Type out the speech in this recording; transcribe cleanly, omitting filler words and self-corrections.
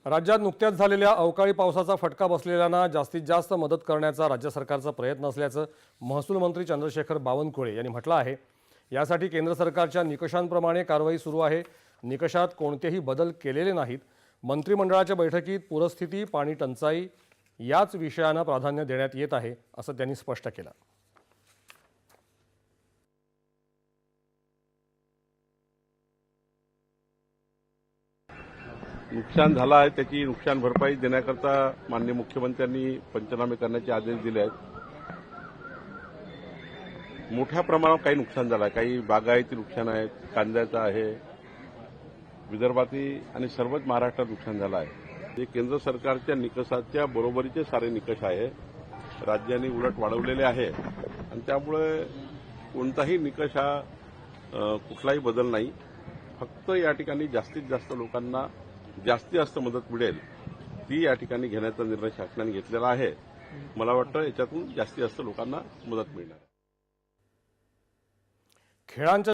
राज्यात नुकत्याच झालेल्या अवकाळी पावसाचा फटका बसलेल्यांना जास्तीत जास्त मदत करण्याचा राज्य सरकारचा प्रयत्न असल्याचं महसूल मंत्री चंद्रशेखर बावनकुळे यांनी म्हटलं आहे। यासाठी केंद्र सरकारच्या निकषांप्रमाणे कारवाई सुरू आहे। निकषात कोणतेही बदल केलेले नाहीत। मंत्रिमंडळाच्या बैठकीत पूरस्थिती, पाणी टंचाई याच विषयांना प्राधान्य देण्यात येत आहे असं त्यांनी स्पष्ट केलं। नुकसान झालं आहे त्याची नुकसान भरपाई देण्याकरता माननीय मुख्यमंत्र्यांनी पंचनामे करण्याचे आदेश दिले आहेत। मोठ्या प्रमाणावर काही नुकसान झालं आहे, काही बागायती नुकसान आहे, कांद्याचं आहे, विदर्भातील आणि सर्वच महाराष्ट्रात नुकसान झालं आहे। हे केंद्र सरकारच्या निकषाच्या बरोबरीचे सारे निकष आहे, राज्यांनी उलट वाढवलेले आहे आणि त्यामुळे कोणताही निकष हा कुठलाही बदल नाही। फक्त या ठिकाणी जास्तीत जास्त लोकांना जास्तीत जास्त मदत मिळेल ती या ठिकाणी घेण्याचा निर्णय शासनाने घेतलेला आहे। मला वाटतं याच्यातून जास्तीत जास्त लोकांना मदत मिळणार। खेळांच्या